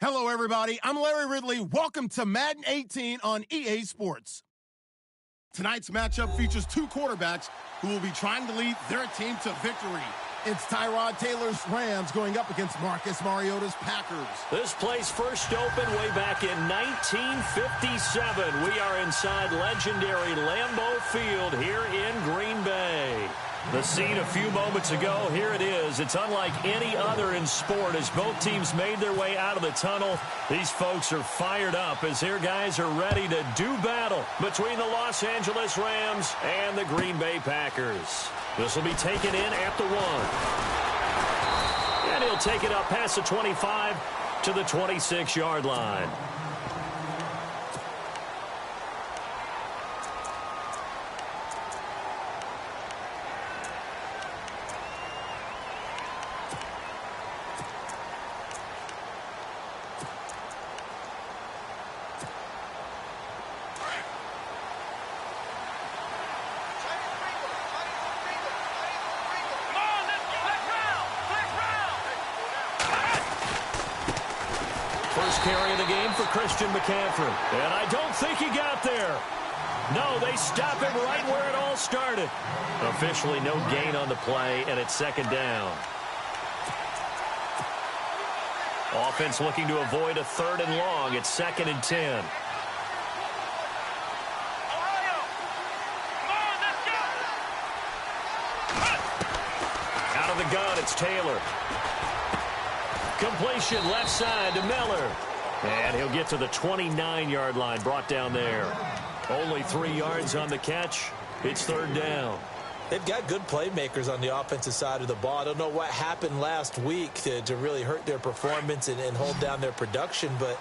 Hello, everybody. I'm Larry Ridley. Welcome to Madden 18 on EA Sports. Tonight's matchup features two quarterbacks who will be trying to lead their team to victory. It's Tyrod Taylor's Rams going up against Marcus Mariota's Packers. This place first opened way back in 1957. We are inside legendary Lambeau Field here in Green Bay. The scene a few moments ago, here it is. It's unlike any other in sport as both teams made their way out of the tunnel. These folks are fired up as their guys are ready to do battle between the Los Angeles Rams and the Green Bay Packers. This will be taken in at the 1. And he'll take it up past the 25 to the 26-yard line. First carry of the game for Christian McCaffrey. And I don't think he got there. No, they stop him right where it all started. Officially no gain on the play, and it's second down. Offense looking to avoid a 3rd and long. It's 2nd and 10. Out of the gun, it's Taylor. Completion left side to Miller. And he'll get to the 29-yard line, brought down there. Only 3 yards on the catch. It's 3rd down. They've got good playmakers on the offensive side of the ball. I don't know what happened last week to really hurt their performance and hold down their production, but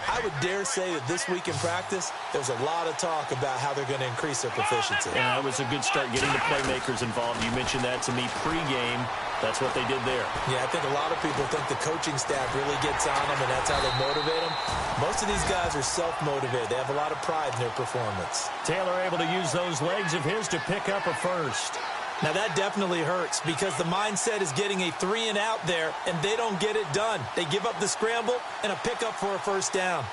I would dare say that this week in practice, there's a lot of talk about how they're going to increase their proficiency. Yeah, that was a good start getting the playmakers involved. You mentioned that to me pregame. That's what they did there. Yeah, I think a lot of people think the coaching staff really gets on them, and that's how they motivate them. Most of these guys are self-motivated. They have a lot of pride in their performance. Taylor able to use those legs of his to pick up a first. Now, that definitely hurts because the mindset is getting a 3 and out there, and they don't get it done. They give up the scramble and a pickup for a first down.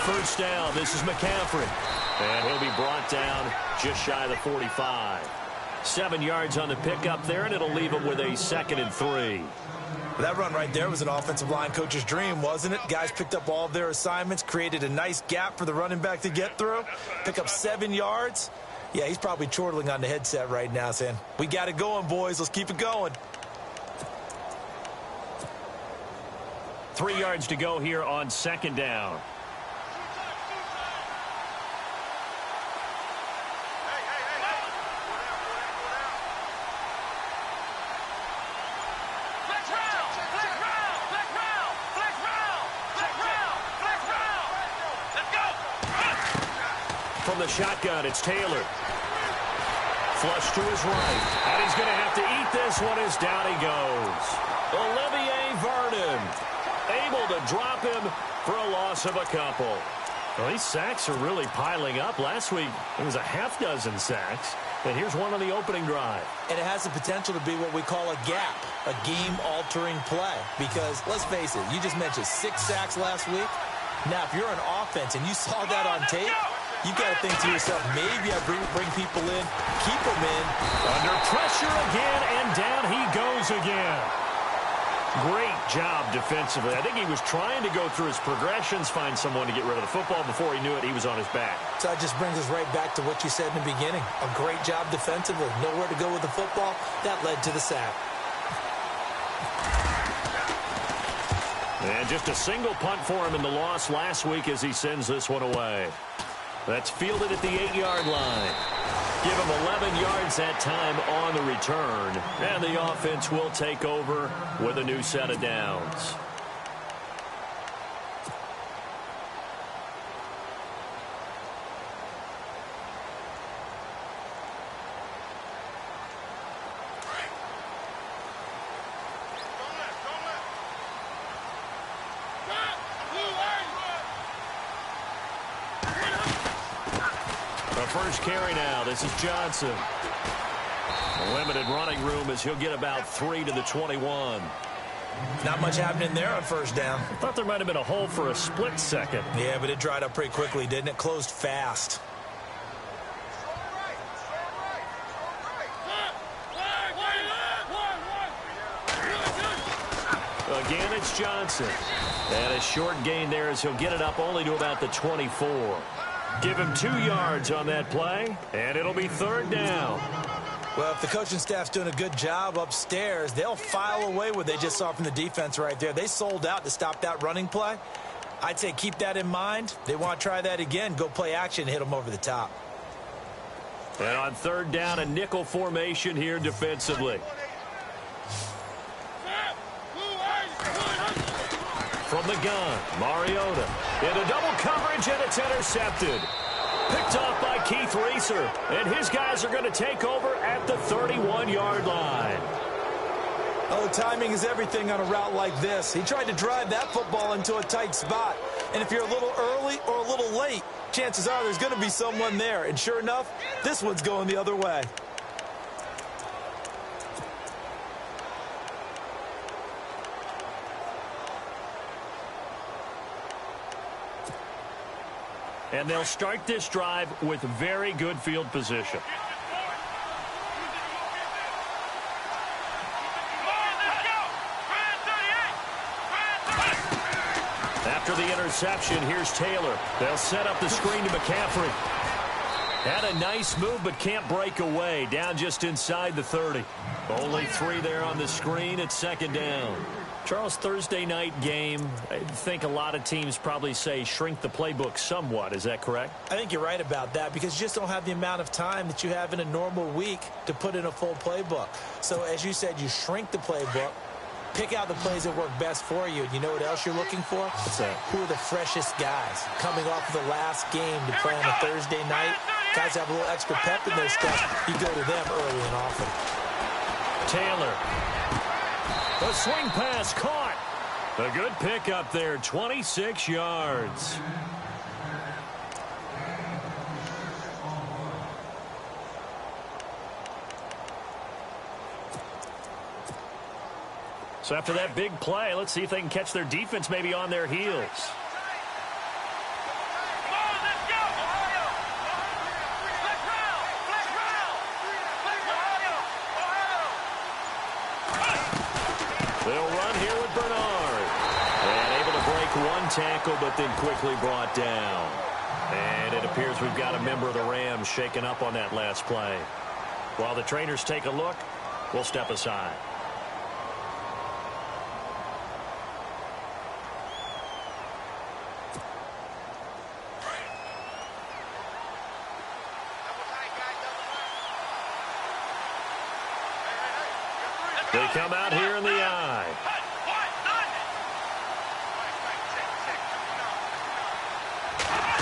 First down, this is McCaffrey. And he'll be brought down just shy of the 45. 7 yards on the pickup there, and it'll leave him with a 2nd and 3. That run right there was an offensive line coach's dream, wasn't it? Guys picked up all of their assignments, created a nice gap for the running back to get through, pick up 7 yards. Yeah, he's probably chortling on the headset right now saying, we got it going, boys. Let's keep it going. 3 yards to go here on 2nd down. From the shotgun, it's Taylor. Flush to his right. And he's going to have to eat this one as down he goes. Olivier Vernon able to drop him for a loss of a couple. Well, these sacks are really piling up. Last week, it was a half-dozen sacks. And here's one on the opening drive. And it has the potential to be what we call a gap, a game-altering play. Because, let's face it, you just mentioned 6 sacks last week. Now, if you're an offense and you saw that on tape, you've got to think to yourself, maybe I bring people in, keep them in. Under pressure again, and down he goes again. Great job defensively. I think he was trying to go through his progressions, find someone to get rid of the football. Before he knew it, he was on his back. So that just brings us right back to what you said in the beginning. A great job defensively. Nowhere to go with the football. That led to the sack. And just a single punt for him in the loss last week as he sends this one away. That's fielded at the 8-yard line. Give him 11 yards that time on the return. And the offense will take over with a new set of downs. first carry now. This is Johnson. Limited running room as he'll get about 3 to the 21. Not much happening there on first down. I thought there might have been a hole for a split second. Yeah, but it dried up pretty quickly, didn't it? Closed fast. Again, it's Johnson. And a short gain there as he'll get it up only to about the 24. Give him 2 yards on that play, and it'll be third down. Well, if the coaching staff's doing a good job upstairs, they'll file away what they just saw from the defense right there. They sold out to stop that running play. I'd say keep that in mind. They want to try that again. Go play action, hit them over the top. And on third down, a nickel formation here defensively. From the gun, Mariota into double coverage, and it's intercepted. Picked off by Keith Reeser, and his guys are going to take over at the 31-yard line. Oh, timing is everything on a route like this. He tried to drive that football into a tight spot. And if you're a little early or a little late, chances are there's going to be someone there. And sure enough, this one's going the other way. And they'll start this drive with very good field position. After the interception, here's Taylor. They'll set up the screen to McCaffrey. Had a nice move, but can't break away. Down just inside the 30. Only 3 there on the screen at second down. Charles, Thursday night game, I think a lot of teams probably say shrink the playbook somewhat. Is that correct? I think you're right about that because you just don't have the amount of time that you have in a normal week to put in a full playbook. So as you said, you shrink the playbook, pick out the plays that work best for you. And you know what else you're looking for? What's that? Who are the freshest guys coming off of the last game to play on a Thursday night? Guys have a little extra pep in their step. You go to them early and often. Taylor. The swing pass caught. A good pickup there, 26 yards. So after that big play, let's see if they can catch their defense maybe on their heels. They'll run here with Bernard. And able to break one tackle, but then quickly brought down. And it appears we've got a member of the Rams shaken up on that last play. While the trainers take a look, we'll step aside. They come out here in the eye.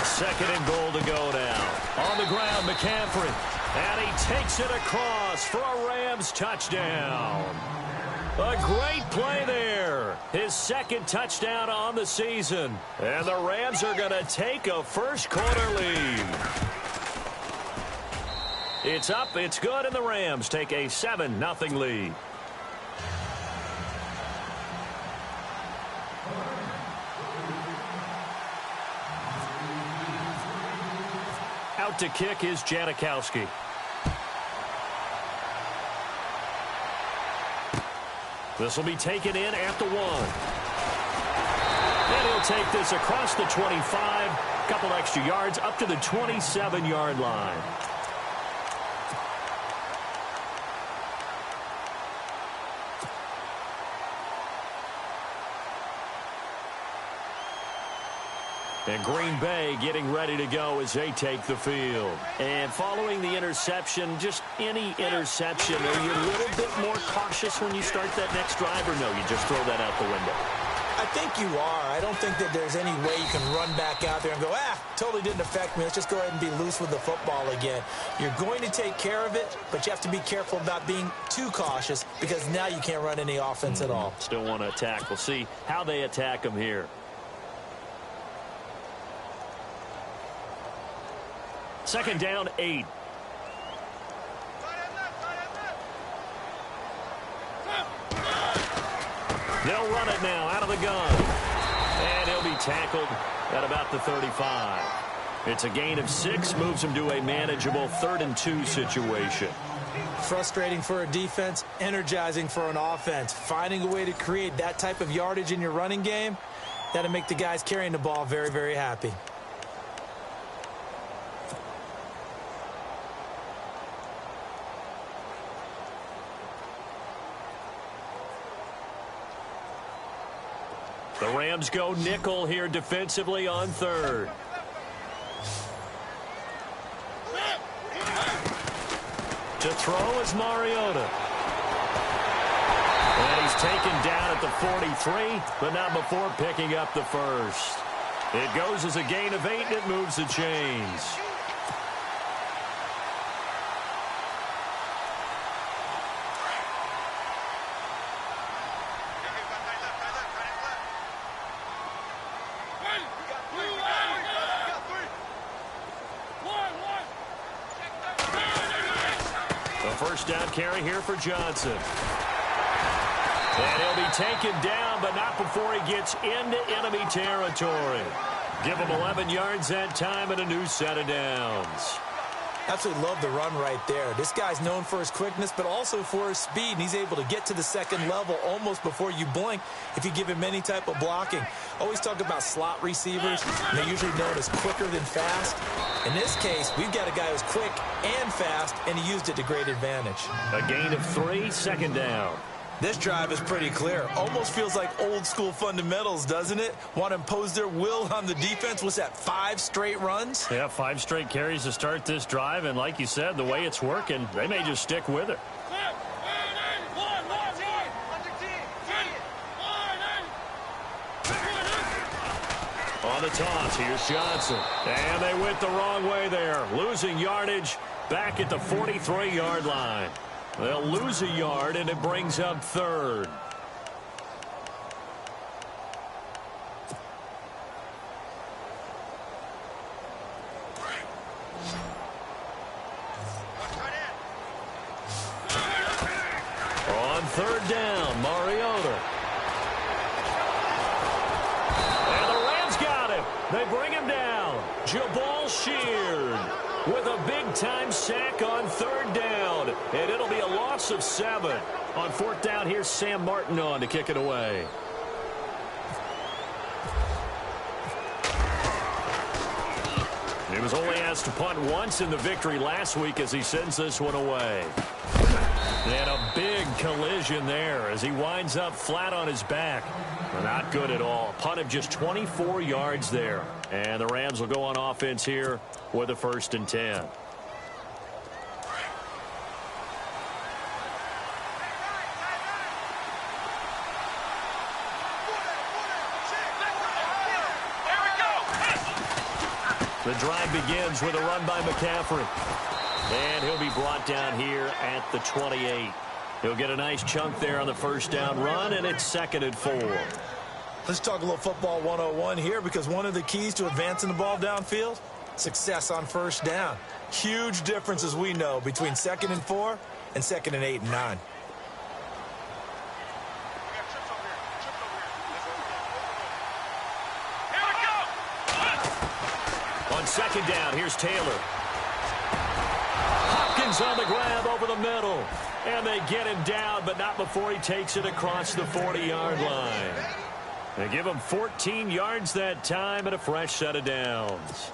Second and goal to go now. On the ground, McCaffrey. And he takes it across for a Rams touchdown. A great play there. His second touchdown on the season. And the Rams are going to take a first quarter lead. It's up, it's good, and the Rams take a 7-0 lead. Out to kick is Janikowski. This will be taken in at the 1. And he'll take this across the 25. Couple extra yards up to the 27-yard line. And Green Bay getting ready to go as they take the field. And following the interception, just any interception, are you a little bit more cautious when you start that next drive, or no, you just throw that out the window? I think you are. I don't think that there's any way you can run back out there and go, totally didn't affect me. Let's just go ahead and be loose with the football again. You're going to take care of it, but you have to be careful about being too cautious because now you can't run any offense at all. Still want to attack. We'll see how they attack them here. Second down, 8. They'll run it now out of the gun. And he'll be tackled at about the 35. It's a gain of 6, moves him to a manageable 3rd and 2 situation. Frustrating for a defense, energizing for an offense. Finding a way to create that type of yardage in your running game, that'll make the guys carrying the ball very, very happy. The Rams go nickel here defensively on 3rd. To throw is Mariota. And he's taken down at the 43, but not before picking up the first. It goes as a gain of 8, and it moves the chains. First down carry here for Johnson. And he'll be taken down, but not before he gets into enemy territory. Give him 11 yards that time and a new set of downs. Absolutely love the run right there. This guy's known for his quickness, but also for his speed, and he's able to get to the second level almost before you blink if you give him any type of blocking. Always talk about slot receivers, and they're usually known as quicker than fast. In this case, we've got a guy who's quick and fast, and he used it to great advantage. A gain of 3, second down. This drive is pretty clear. Almost feels like old-school fundamentals, doesn't it? Want to impose their will on the defense. Was that 5 straight runs? Yeah, 5 straight carries to start this drive, and like you said, the way it's working, they may just stick with it. On the toss, here's Johnson. And they went the wrong way there. Losing yardage back at the 43-yard line. They'll lose a yard, and it brings up 3rd. On 3rd down, Mariota. And the Rams got him. They bring him down. Jabal Sheard with a big-time sack on 3rd down. And it'll be a loss of 7. On 4th down, here's Sam Martin on to kick it away. He was only asked to punt once in the victory last week as he sends this one away. And a big collision there as he winds up flat on his back. Not good at all. Punt of just 24 yards there. And the Rams will go on offense here with a 1st and 10. The drive begins with a run by McCaffrey. And he'll be brought down here at the 28. He'll get a nice chunk there on the 1st down run, and it's 2nd and 4. Let's talk a little football 101 here, because one of the keys to advancing the ball downfield, success on 1st down. Huge difference, as we know, between 2nd and 4 and 2nd and 8 and 9. On 2nd down, here's Taylor. Hopkins on the grab over the middle. And they get him down, but not before he takes it across the 40-yard line. They give him 14 yards that time and a fresh set of downs.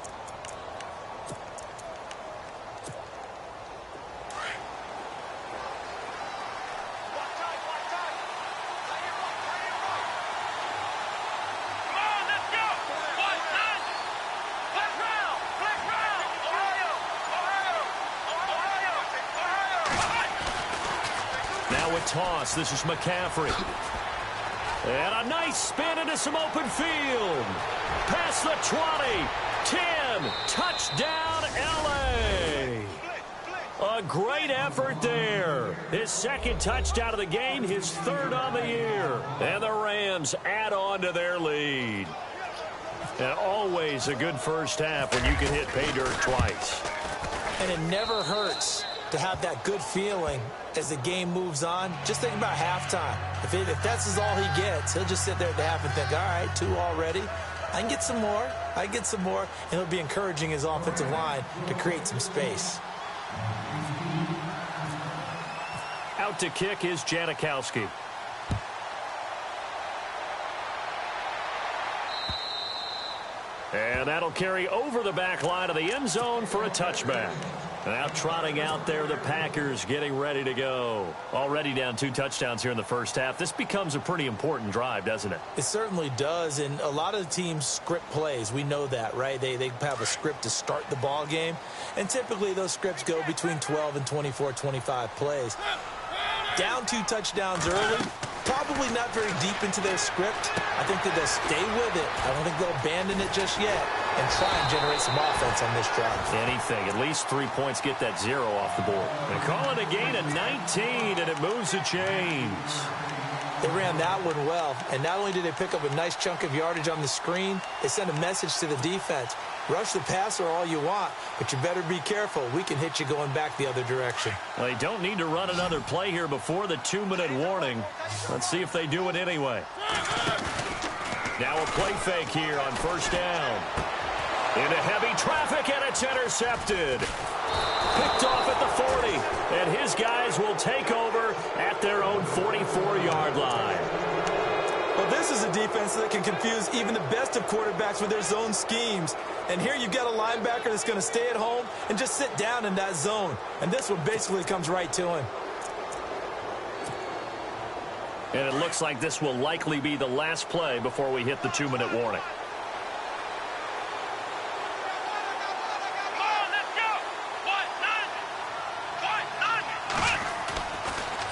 Toss. This is McCaffrey. And a nice spin into some open field. Past the 20. 10. Touchdown, L.A. A great effort there. His 2nd touchdown of the game, his 3rd on the year. And the Rams add on to their lead. And always a good first half when you can hit pay dirt twice. And it never hurts to have that good feeling as the game moves on. Just think about halftime. If that's all he gets, he'll just sit there at the half and think, all right, 2 already. I can get some more. I can get some more. And he'll be encouraging his offensive line to create some space. Out to kick is Janikowski. And that'll carry over the back line of the end zone for a touchback. Now trotting out there, the Packers getting ready to go. Already down 2 touchdowns here in the first half. This becomes a pretty important drive, doesn't it? It certainly does, and a lot of teams script plays. We know that, right? They have a script to start the ball game, and typically those scripts go between 12 and 24, 25 plays. Down 2 touchdowns early, probably not very deep into their script. I think that they'll stay with it. I don't think they'll abandon it just yet and try and generate some offense on this drive. Anything. At least 3 points get that 0 off the board. They call it a gain of 19, and it moves the chains. They ran that one well, and not only did they pick up a nice chunk of yardage on the screen, they sent a message to the defense. Rush the passer all you want, but you better be careful. We can hit you going back the other direction. Well, they don't need to run another play here before the 2-minute warning. Let's see if they do it anyway. Now a play fake here on first down. Into heavy traffic, and it's intercepted. Picked off at the 40, and his guys will take over at their own 44-yard line. Well, this is a defense that can confuse even the best of quarterbacks with their zone schemes. And here you've got a linebacker that's going to stay at home and just sit down in that zone. And this one basically comes right to him. And it looks like this will likely be the last play before we hit the 2-minute warning.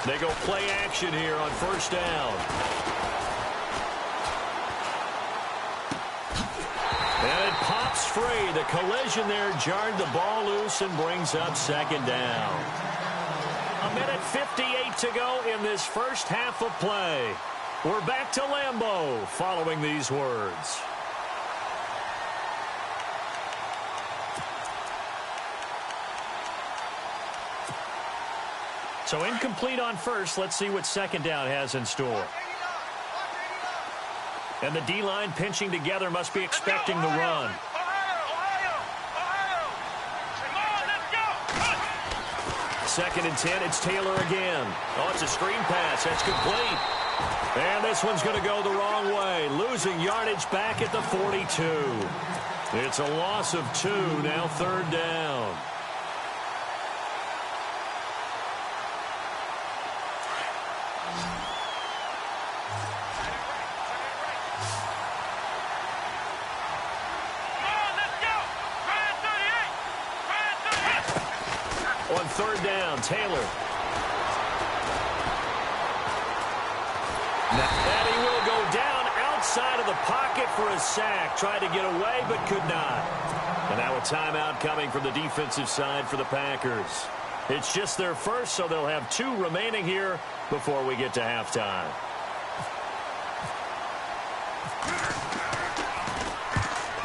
They go play action here on first down. And it pops free. The collision there jarred the ball loose and brings up second down. 1:58 to go in this first half of play. We're back to Lambeau following these words. So incomplete on first. Let's see what second down has in store. And the D-line pinching together, must be expecting the run. Second and 10, it's Taylor again. Oh, it's a screen pass. That's complete. And this one's going to go the wrong way. Losing yardage back at the 42. It's a loss of 2, now third down. On third down, Taylor. And he will go down outside of the pocket for a sack. Tried to get away, but could not. And now a timeout coming from the defensive side for the Packers. It's just their first, so they'll have 2 remaining here before we get to halftime.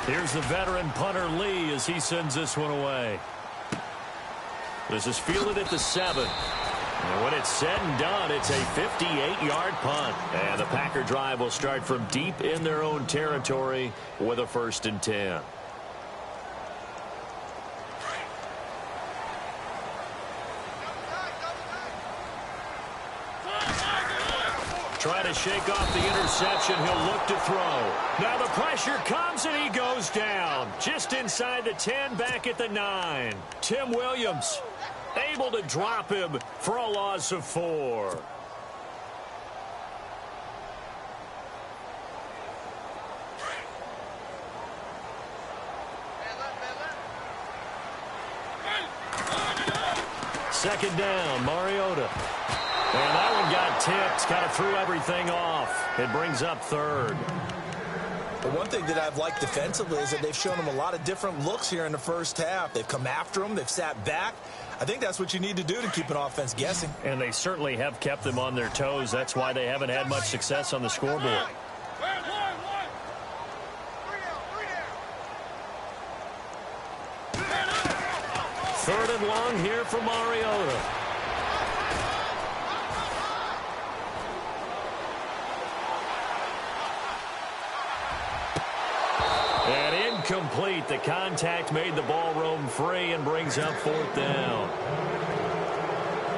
Here's the veteran punter Lee as he sends this one away. This is fielded at the 7. And when it's said and done, it's a 58-yard punt. And the Packer drive will start from deep in their own territory with a 1st and 10. Trying to shake off the interception. He'll look to throw. Now the pressure comes and he goes down. Just inside the 10, back at the 9. Tim Williams able to drop him for a loss of 4. Second down, Mariota. And that one got tipped, kind of threw everything off. It brings up third. But one thing that I've liked defensively is that they've shown them a lot of different looks here in the first half. They've come after them. They've sat back. I think that's what you need to do to keep an offense guessing. And they certainly have kept them on their toes. That's why they haven't had much success on the scoreboard. Third and long here for Mariota. And incomplete. The contact made the ball roam free and brings up fourth down.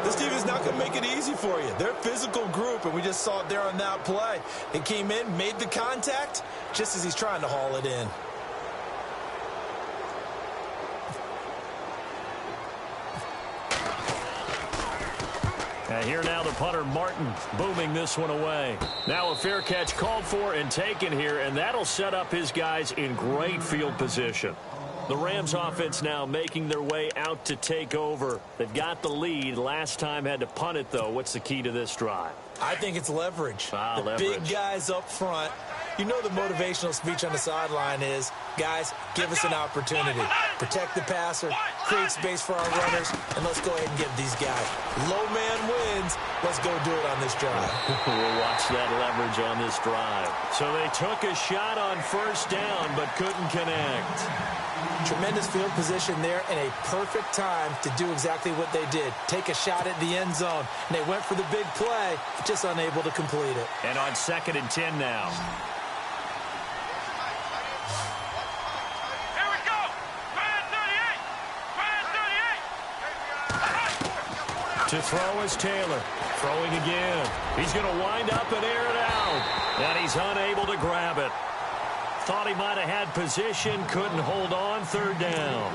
This team is not going to make it easy for you. They're a physical group, and we just saw it there on that play. It came in, made the contact, just as he's trying to haul it in. And here now the punter, Martin, booming this one away. Now a fair catch called for and taken here, and that'll set up his guys in great field position. The Rams offense now making their way out to take over. They've got the lead. Last time had to punt it, though. What's the key to this drive? I think it's leverage. Leverage. Big guys up front. You know the motivational speech on the sideline is, guys, give us an opportunity. Protect the passer, create space for our runners, and let's go ahead and get these guys. Low man wins. Let's go do it on this drive. We'll watch that leverage on this drive. So they took a shot on first down but couldn't connect. Tremendous field position there and a perfect time to do exactly what they did. Take a shot at the end zone. And they went for the big play, just unable to complete it. And on 2nd and 10 now. Here we go. Man 38. To throw is Taylor. Throwing again. He's going to wind up and air it out. And he's unable to grab it. Thought he might have had position, couldn't hold on, third down.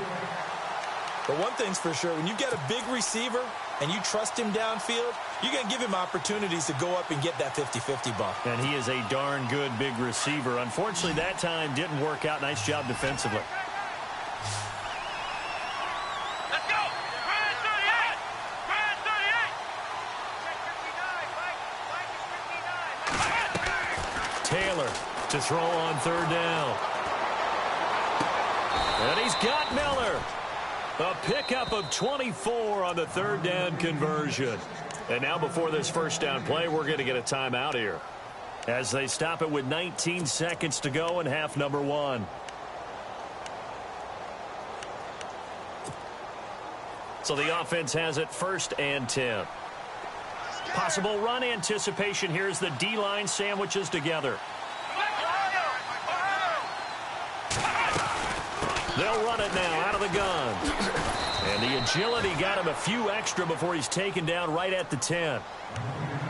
But one thing's for sure, when you get a big receiver and you trust him downfield, you're going to give him opportunities to go up and get that 50-50 ball. And he is a darn good big receiver. Unfortunately, that time didn't work out. Nice job defensively. Let's go. Man 38. Man 38. Taylor to throw on third down. And he's got Miller. A pickup of 24 on the third down conversion. And now before this first down play, we're going to get a timeout here, as they stop it with 19 seconds to go in half number 1. So the offense has it 1st and 10. Possible run anticipation here as the D-line sandwiches together. They'll run it now out of the gun. And the agility got him a few extra before he's taken down right at the 10.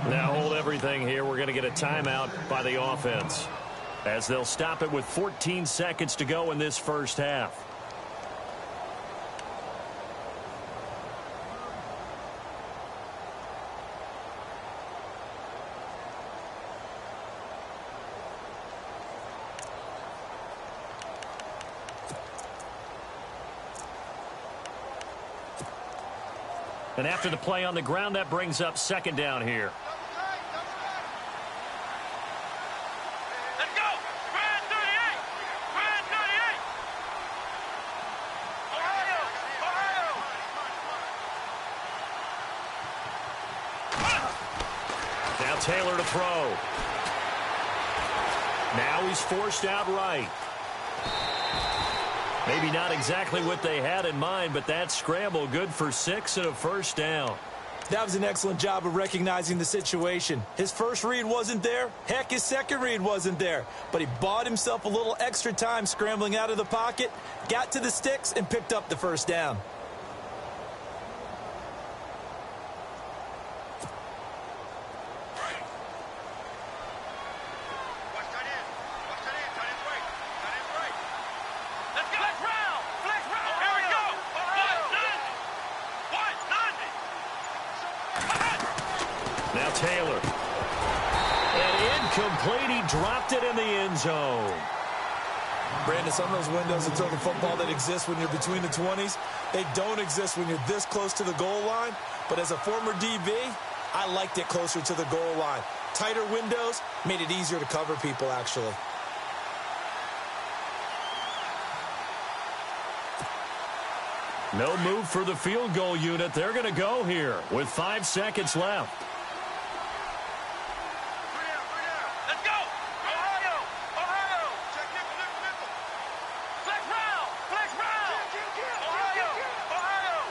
Now hold everything here. We're going to get a timeout by the offense, as they'll stop it with 14 seconds to go in this first half. And after the play on the ground, that brings up 2nd down here. Let's go. Man 38. Man 38. Ohio. Now Taylor to throw. Now he's forced out right. Maybe not exactly what they had in mind, but that scramble good for 6 and a first down. That was an excellent job of recognizing the situation. His first read wasn't there. Heck, his second read wasn't there. But he bought himself a little extra time scrambling out of the pocket, got to the sticks, and picked up the first down. Now Taylor. And incomplete. He dropped it in the end zone. Brandon, some of those windows to throw the football that exist when you're between the 20s, they don't exist when you're this close to the goal line. But as a former DB, I liked it closer to the goal line. Tighter windows made it easier to cover people, actually. No move for the field goal unit. They're going to go here with 5 seconds left. Let's go. Ohio. Ohio. Check nickel. Flex round. Ohio. Ohio.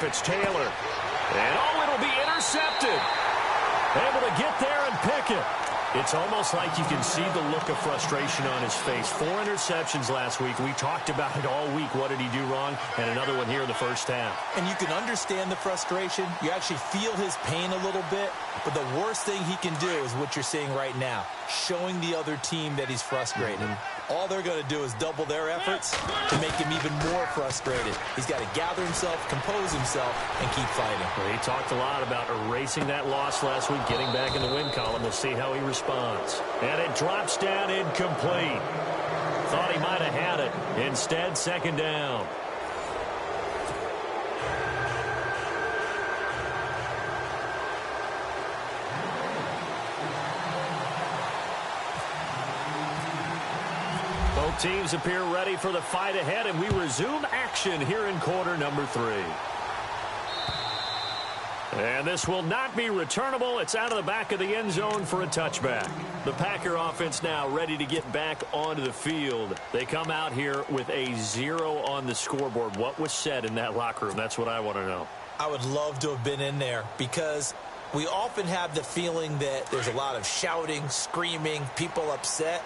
handoff. It's Taylor. And, oh, it'll be intercepted. Able to get there and pick it. It's almost like you can see the look of frustration on his face. 4 interceptions last week. We talked about it all week. What did he do wrong? And another one here in the first half. And you can understand the frustration. You actually feel his pain a little bit. But the worst thing he can do is what you're seeing right now, showing the other team that he's frustrated. All they're going to do is double their efforts to make him even more frustrated. He's got to gather himself, compose himself, and keep fighting. Well, he talked a lot about erasing that loss last week, getting back in the win column. We'll see how he responds. And it drops down incomplete. Thought he might have had it. Instead, second down. Both teams appear ready for the fight ahead, and we resume action here in quarter number 3. And this will not be returnable. It's out of the back of the end zone for a touchback. The Packer offense now ready to get back onto the field. They come out here with a 0 on the scoreboard. What was said in that locker room? That's what I want to know. I would love to have been in there because we often have the feeling that there's a lot of shouting, screaming, people upset.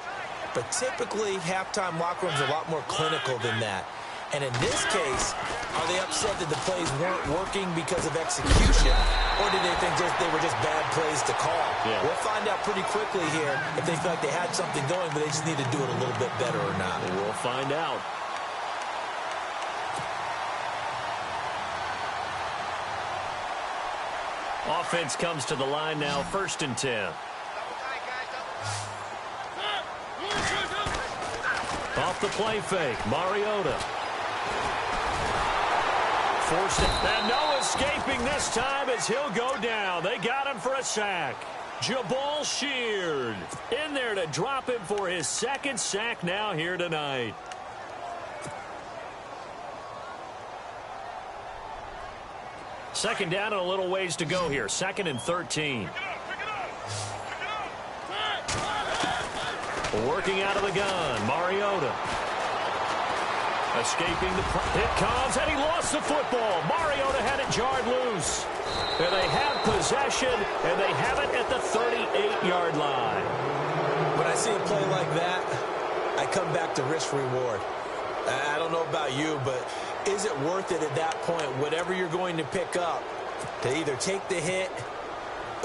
But typically, halftime locker rooms are a lot more clinical than that. And in this case, are they upset that the plays weren't working because of execution? Or did they think they were just bad plays to call? Yeah. We'll find out pretty quickly here if they feel like they had something going, but they just need to do it a little bit better or not. We'll find out. Offense comes to the line now, 1st and 10. Off the play fake, Mariota. Forced it, and no escaping this time as he'll go down. They got him for a sack. Jabal Sheard in there to drop him for his 2nd sack now here tonight. Second down and a little ways to go here. 2nd and 13. Working out of the gun, Mariota. Escaping the hit comes, and he lost the football. Mariota had it jarred loose. And they have possession, and they have it at the 38-yard line. When I see a play like that, I come back to risk-reward. I don't know about you, but is it worth it at that point, whatever you're going to pick up, to either take the hit,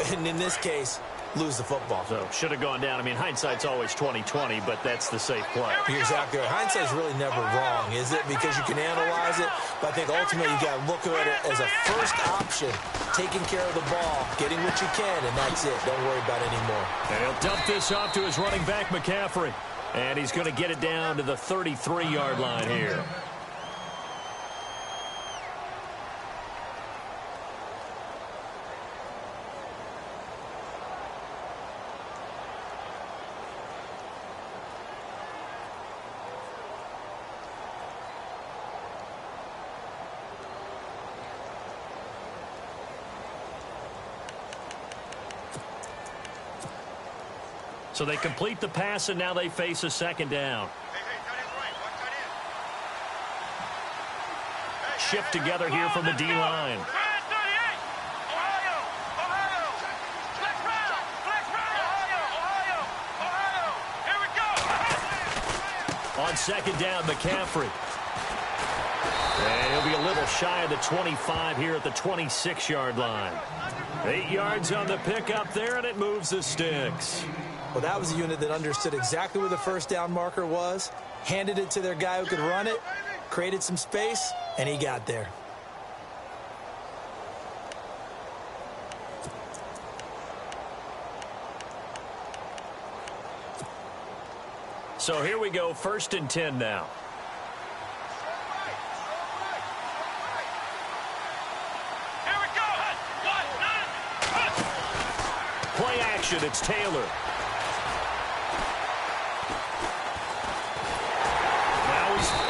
and in this case, lose the football? So, should have gone down. I mean, hindsight's always 20/20, but that's the safe play. You're exactly right. Hindsight's really never wrong, is it? Because you can analyze it, but I think ultimately you got to look at it as a first option, taking care of the ball, getting what you can, and that's it. Don't worry about it anymore. And he'll dump this off to his running back, McCaffrey. And he's going to get it down to the 33-yard line here. So they complete the pass, and now they face a second down. Shift together here from the D-line. On second down, McCaffrey. And he'll be a little shy of the 25 here at the 26-yard line. 8 yards on the pickup there, and it moves the sticks. Well, that was a unit that understood exactly where the first down marker was, handed it to their guy who could run it, created some space, and he got there. So here we go, 1st and 10 now. Here we go. Play action, it's Taylor.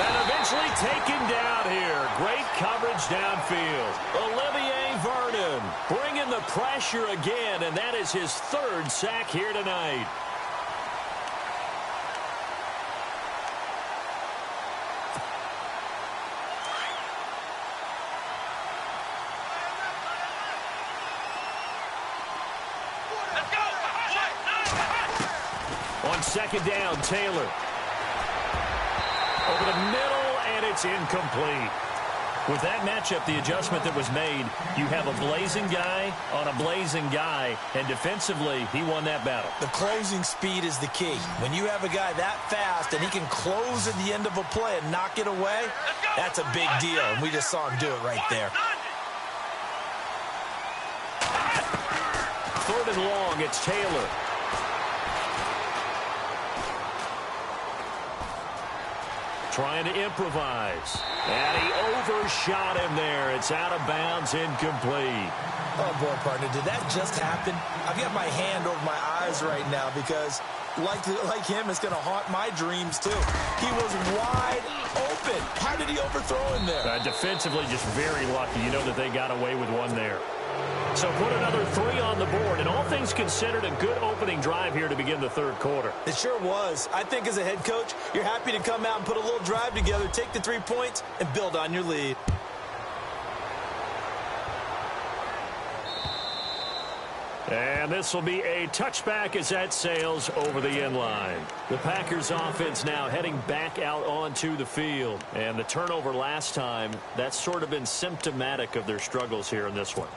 And eventually taken down here. Great coverage downfield. Olivier Vernon bringing the pressure again, and that is his 3rd sack here tonight. second down, Taylor. Over the middle, and it's incomplete. With that matchup, the adjustment that was made, you have a blazing guy on a blazing guy, and defensively, he won that battle. The closing speed is the key. When you have a guy that fast and he can close at the end of a play and knock it away, that's a big deal, and we just saw him do it right there. Third and long, it's Taylor. Trying to improvise. And he overshot him there. It's out of bounds, incomplete. Oh, boy, partner, did that just happen? I've got my hand over my eyes right now because, like him, it's going to haunt my dreams, too. He was wide open. How did he overthrow him there? Defensively, just very lucky. You know that they got away with one there. So put another 3 on the board, and all things considered, a good opening drive here to begin the third quarter. It sure was. I think as a head coach, you're happy to come out and put a little drive together, take the 3 points, and build on your lead. And this will be a touchback as that sails over the end line. The Packers offense now heading back out onto the field. And the turnover last time, that's sort of been symptomatic of their struggles here in this one.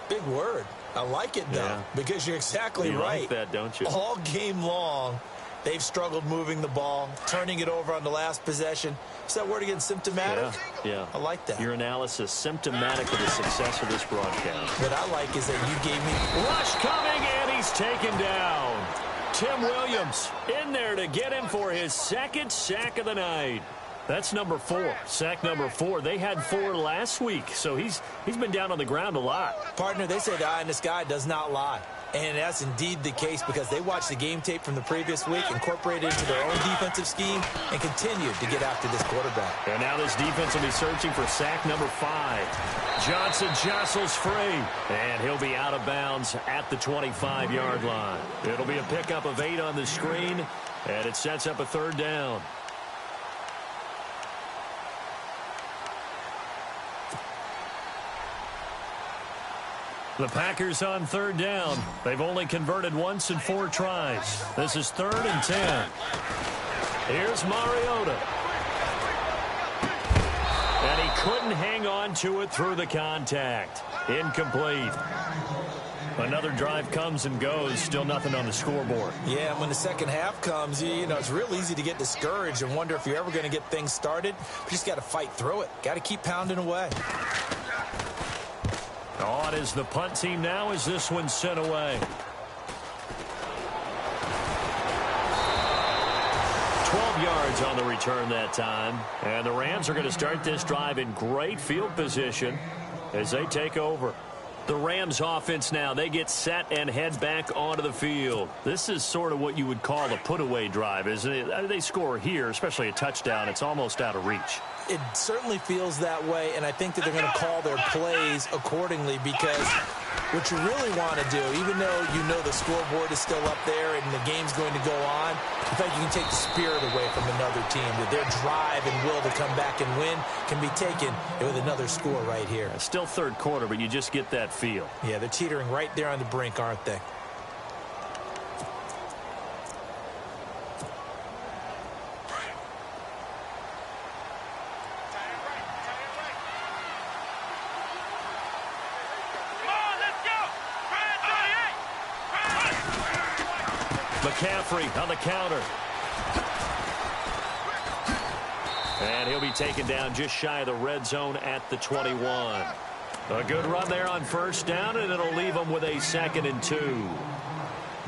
Big word. I like it, though, because you're exactly right. You like that, don't you? All game long, they've struggled moving the ball, turning it over on the last possession. Is that word again, symptomatic? Yeah. I like that. Your analysis, symptomatic of the success of this broadcast. What I like is that you gave me... Rush coming, and he's taken down. Tim Williams in there to get him for his second sack of the night. That's number 4, sack number 4. They had 4 last week, so he's been down on the ground a lot. Partner, they say the eye in the sky does not lie. And that's indeed the case because they watched the game tape from the previous week, incorporated it into their own defensive scheme, and continued to get after this quarterback. And now this defense will be searching for sack number 5. Johnson jostles free, and he'll be out of bounds at the 25-yard line. It'll be a pickup of 8 on the screen, and it sets up a third down. The Packers on third down. They've only converted once in 4 tries. This is 3rd and 10. Here's Mariota. And he couldn't hang on to it through the contact. Incomplete. Another drive comes and goes. Still nothing on the scoreboard. Yeah, when the second half comes, you know, it's real easy to get discouraged and wonder if you're ever going to get things started. You just got to fight through it. Got to keep pounding away. On is the punt team now as this one's sent away. 12 yards on the return that time. And the Rams are going to start this drive in great field position as they take over. The Rams offense now, they get set and head back onto the field. This is sort of what you would call a put-away drive, isn't it? They score here, especially a touchdown. It's almost out of reach. It certainly feels that way, and I think that they're going to call their plays accordingly because what you really want to do, even though you know the scoreboard is still up there and the game's going to go on, I think you can take the spirit away from another team, that their drive and will to come back and win can be taken with another score right here. It's still third quarter, but you just get that feel. Yeah, they're teetering right there on the brink, aren't they? McCaffrey on the counter. And he'll be taken down just shy of the red zone at the 21. A good run there on first down, and it'll leave them with a 2nd and 2.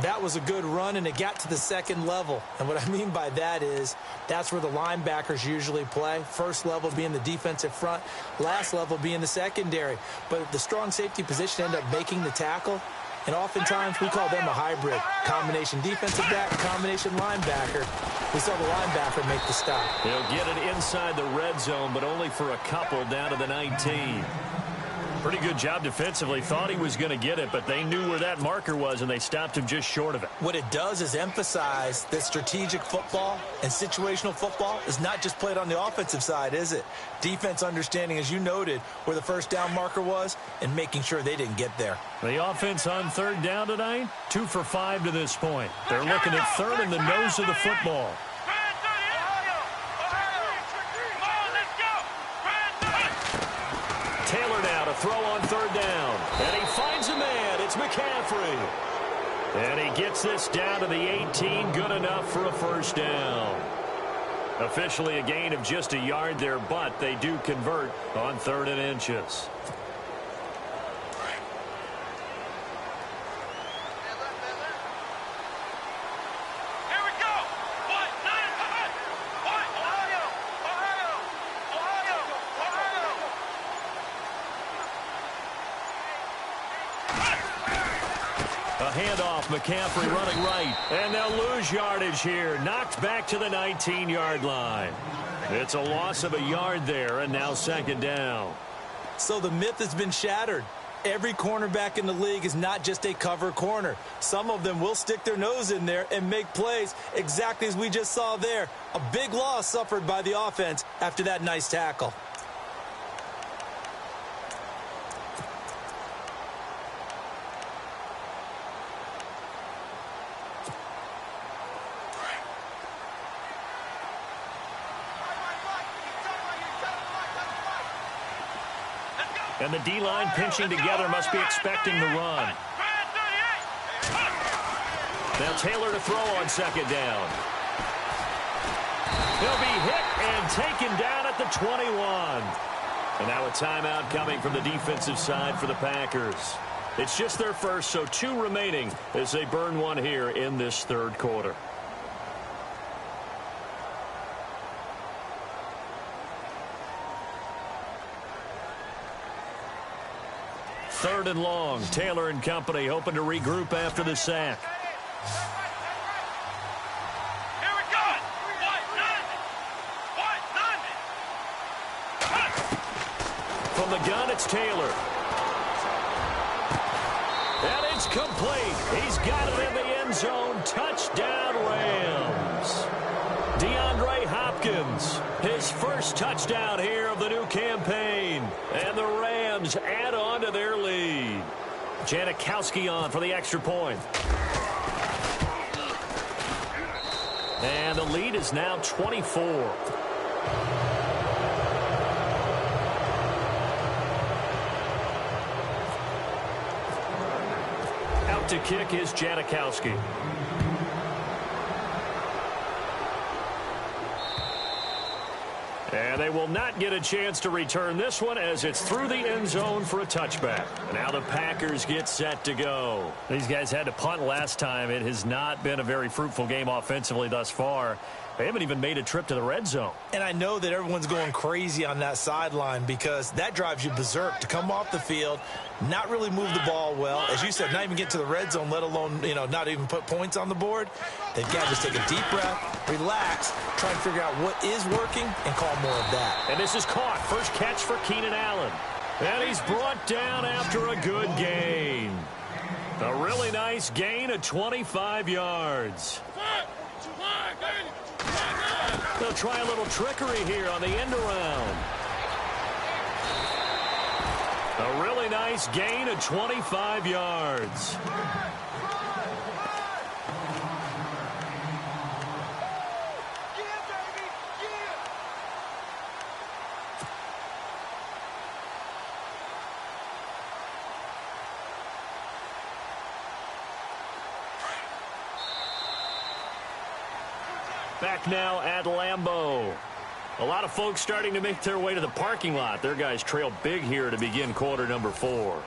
That was a good run, and it got to the second level. And what I mean by that is that's where the linebackers usually play. First level being the defensive front, last level being the secondary. But the strong safety position ended up making the tackle. And oftentimes we call them a hybrid. Combination defensive back, combination linebacker. We saw the linebacker make the stop. He'll get it inside the red zone, but only for a couple down to the 19. Pretty good job defensively. Thought he was going to get it, but they knew where that marker was, and they stopped him just short of it. What it does is emphasize that strategic football and situational football is not just played on the offensive side, is it? Defense understanding, as you noted, where the first down marker was and making sure they didn't get there. The offense on third down tonight, 2 for 5 to this point. They're looking at third in the nose of the football. Taylor now to throw on third down. And he finds a man. It's McCaffrey. And he gets this down to the 18. Good enough for a first down. Officially a gain of just a yard there, but they do convert on 3rd and inches. Handoff, McCaffrey running right, and they'll lose yardage here. Knocked back to the 19-yard line. It's a loss of a yard there, and now 2nd down. So the myth has been shattered. Every cornerback in the league is not just a cover corner. Some of them will stick their nose in there and make plays exactly as we just saw there. A big loss suffered by the offense after that nice tackle. And the D-line pinching together must be expecting the run. Now Taylor to throw on 2nd down. He'll be hit and taken down at the 21. And now a timeout coming from the defensive side for the Packers. It's just their first, so 2 remaining as they burn one here in this 3rd quarter. Third and long. Taylor and company hoping to regroup after the sack. Here we go. From the gun, it's Taylor. And it's complete. He's got it in the end zone. Touchdown, Rams. DeAndre Hopkins, his first touchdown here of the new campaign. And the Rams add on to their lead. Janikowski on for the extra point. And the lead is now 24. Out to kick is Janikowski. And they will not get a chance to return this one as it's through the end zone for a touchback. Now the Packers get set to go. These guys had to punt last time. It has not been a very fruitful game offensively thus far. They haven't even made a trip to the red zone. And I know that everyone's going crazy on that sideline because that drives you berserk to come off the field, not really move the ball well. As you said, not even get to the red zone, let alone, not even put points on the board. They've got to just take a deep breath, relax, try and figure out what is working and call more of that. And this is caught. First catch for Keenan Allen. And he's brought down after a good gain. A really nice gain of 25 yards. They'll try a little trickery here on the end around. A really nice gain of 25 yards. Back now at Lambeau. A lot of folks starting to make their way to the parking lot. Their guys trail big here to begin quarter number 4.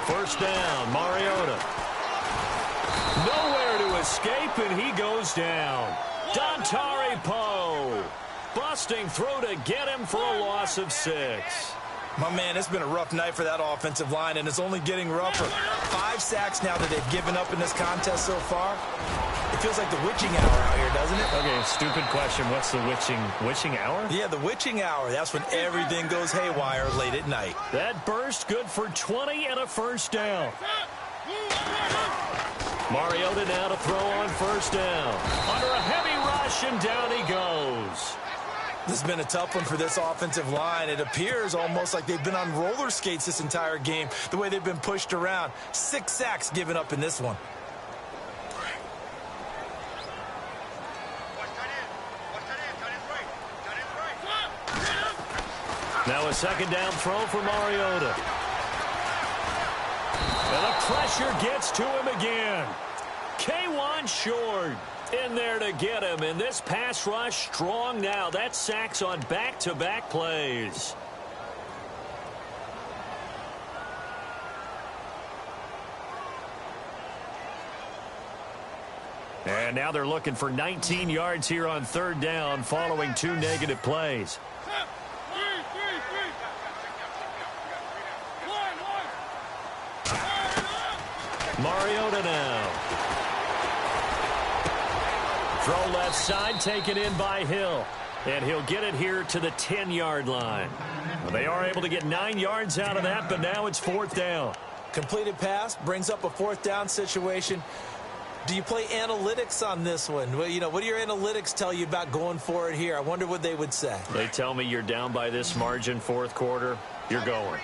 First down, Mariota. Nowhere to escape, and he goes down. Dontari Poe busting through to get him for a loss of 6. My man, it's been a rough night for that offensive line, and it's only getting rougher. 5 sacks now that they've given up in this contest so far. It feels like the witching hour out here, doesn't it? Okay, stupid question. What's the witching hour? Yeah, the witching hour. That's when everything goes haywire late at night. That burst good for 20 and a first down. Mariota now to throw on first down. Under a heavy rush, and down he goes. This has been a tough one for this offensive line. It appears almost like they've been on roller skates this entire game, the way they've been pushed around. 6 sacks given up in this one. Now a second down throw for Mariota. And the pressure gets to him again. K1 short in there to get him. And this pass rush strong now. That's sacks on back-to-back plays. And now they're looking for 19 yards here on third down following 2 negative plays. Mariota now. Throw left side, taken in by Hill. And he'll get it here to the 10-yard line. Well, they are able to get 9 yards out of that, but now it's 4th down. Completed pass brings up a 4th down situation. Do you play analytics on this one? Well, you know, what do your analytics tell you about going for it here? I wonder what they would say. They tell me you're down by this margin, 4th quarter. You're going.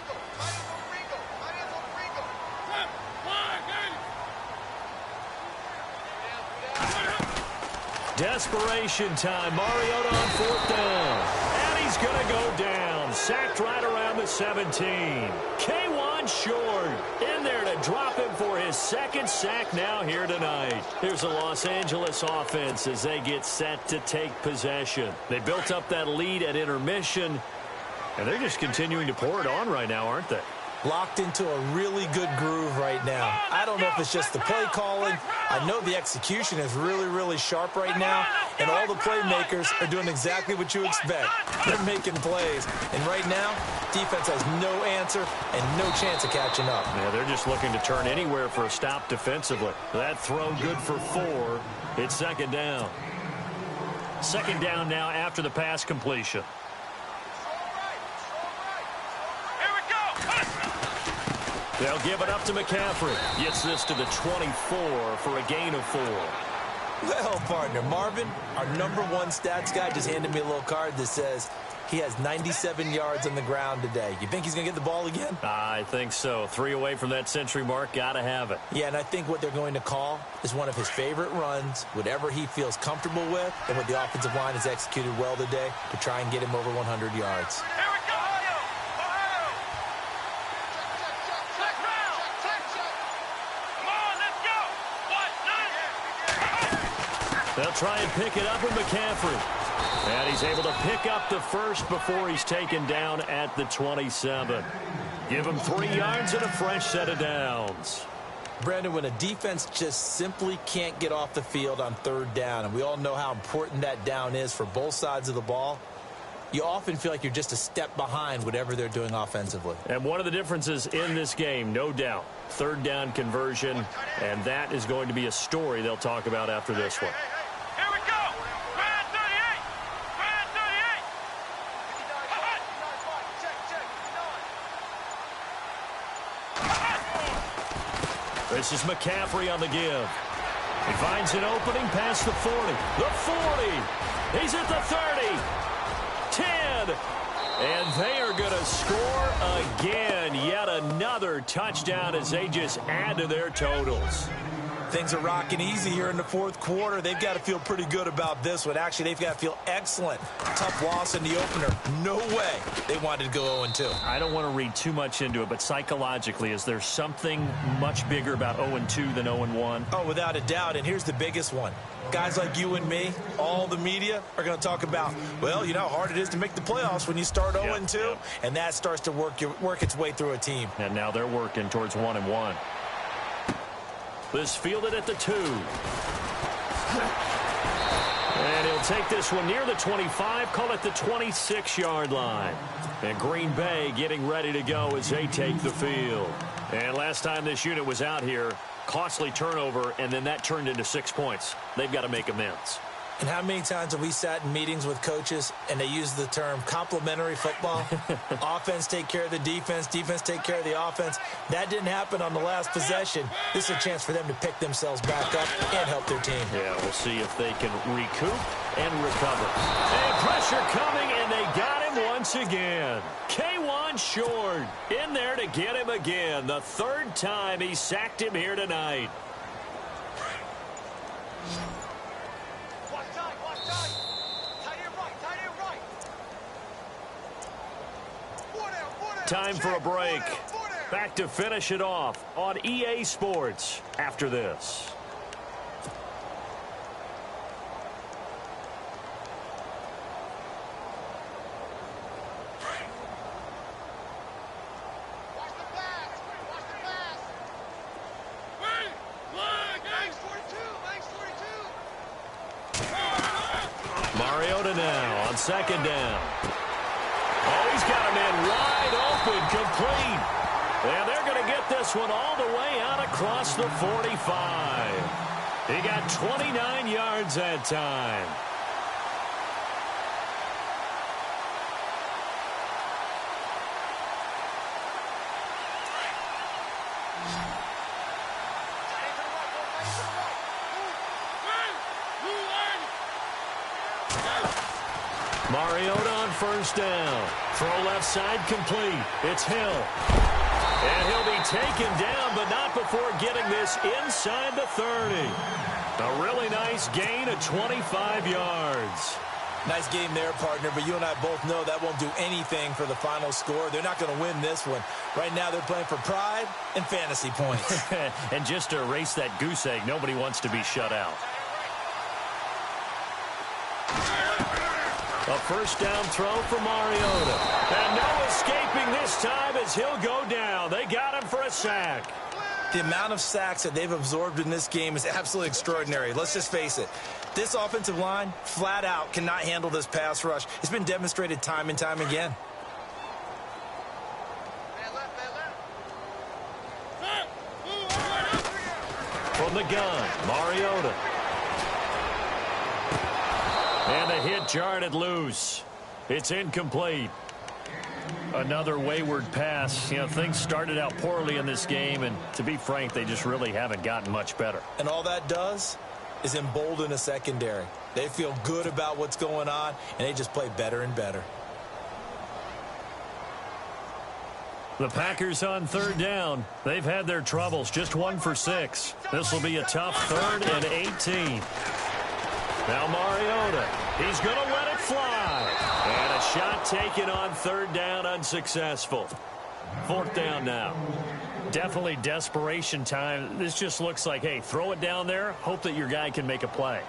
Desperation time. Mariota on 4th down. And he's going to go down. Sacked right around the 17. K1 short. In there to drop him for his 2nd sack now here tonight. Here's the Los Angeles offense as they get set to take possession. They built up that lead at intermission, and they're just continuing to pour it on right now, aren't they? Locked into a really good groove right now. I don't know if it's just the play calling. I know the execution is really, really sharp right now, and all the playmakers are doing exactly what you expect. They're making plays, and right now, defense has no answer and no chance of catching up. Yeah, they're just looking to turn anywhere for a stop defensively. That throw good for 4. It's 2nd down. 2nd down now after the pass completion. They'll give it up to McCaffrey. Gets this to the 24 for a gain of 4. Well, partner, Marvin, our #1 stats guy, just handed me a little card that says he has 97 yards on the ground today. You think he's going to get the ball again? I think so. 3 away from that century mark. Got to have it. Yeah, and I think what they're going to call is one of his favorite runs, whatever he feels comfortable with, and what the offensive line has executed well today to try and get him over 100 yards. They'll try and pick it up with McCaffrey. And he's able to pick up the first before he's taken down at the 27. Give him 3 yards and a fresh set of downs. Brandon, when a defense just simply can't get off the field on 3rd down, and we all know how important that down is for both sides of the ball, you often feel like you're just a step behind whatever they're doing offensively. And one of the differences in this game, no doubt, 3rd down conversion, and that is going to be a story they'll talk about after this one. Here we go. Grand 38. Grand 38. This is McCaffrey on the give. He finds an opening past the 40. The 40. He's at the 30. 10. And they are going to score again. Yet another touchdown as they just add to their totals. Things are rocking easy here in the 4th quarter. They've got to feel pretty good about this one. Actually, they've got to feel excellent. Tough loss in the opener. No way they wanted to go 0-2. I don't want to read too much into it, but psychologically, is there something much bigger about 0-2 than 0-1? Oh, without a doubt. And here's the biggest one. Guys like you and me, all the media, are going to talk about, well, you know how hard it is to make the playoffs when you start 0-2. Yep. And that starts to work its way through a team. And now they're working towards 1-1. This fielded at the 2. And he'll take this one near the 25, call it the 26-yard line. And Green Bay getting ready to go as they take the field. And last time this unit was out here, costly turnover, and then that turned into 6 points. They've got to make amends. And how many times have we sat in meetings with coaches and they use the term complementary football? Offense take care of the defense, defense take care of the offense. That didn't happen on the last possession. This is a chance for them to pick themselves back up and help their team. Yeah, we'll see if they can recoup and recover. And pressure coming, and they got him once again. K1 Short in there to get him again. The third time he sacked him here tonight. Time for a break. Back to finish it off on EA Sports after this. Mariota now on second down. Oh, he's got a man wide open, complete. And they're going to get this one all the way out across the 45. He got 29 yards that time. Mariota on first down. Throw left side complete. It's Hill. And he'll be taken down, but not before getting this inside the 30. A really nice gain of 25 yards. Nice game there, partner, but you and I both know that won't do anything for the final score. They're not going to win this one. Right now they're playing for pride and fantasy points. And just to erase that goose egg, nobody wants to be shut out. A first down throw for Mariota. And no escaping this time as he'll go down. They got him for a sack. The amount of sacks that they've absorbed in this game is absolutely extraordinary. Let's just face it. This offensive line, flat out, cannot handle this pass rush. It's been demonstrated time and time again. From the gun, Mariota. And the hit jarred loose. It's incomplete. Another wayward pass. You know, things started out poorly in this game, and to be frank, they just really haven't gotten much better. And all that does is embolden a secondary. They feel good about what's going on, and they just play better and better. The Packers on third down. They've had their troubles, just 1 for 6. This will be a tough 3rd and 18. Now Mariota, he's going to let it fly. And a shot taken on third down, unsuccessful. 4th down now. Definitely desperation time. This just looks like, hey, throw it down there, hope that your guy can make a play.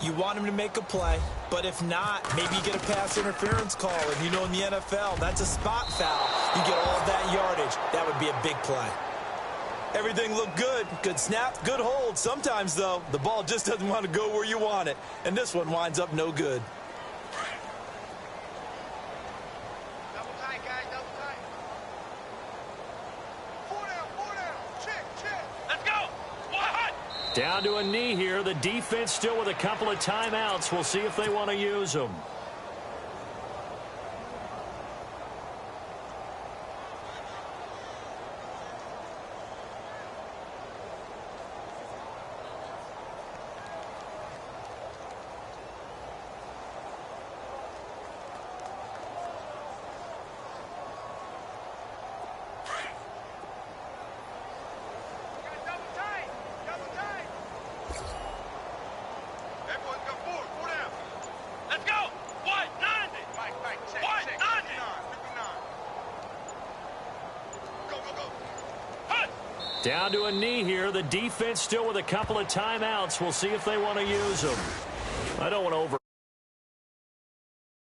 You want him to make a play, but if not, maybe you get a pass interference call. And you know in the NFL, that's a spot foul. You get all that yardage. That would be a big play. Everything looked good. Good snap, good hold. Sometimes, though, the ball just doesn't want to go where you want it. And this one winds up no good. Double tight, guys, double tight. 4 down. Check. Let's go. What? Down to a knee here. The defense still with a couple of timeouts. We'll see if they want to use them. Down to a knee here. The defense still with a couple of timeouts. We'll see if they want to use them. I don't want to over.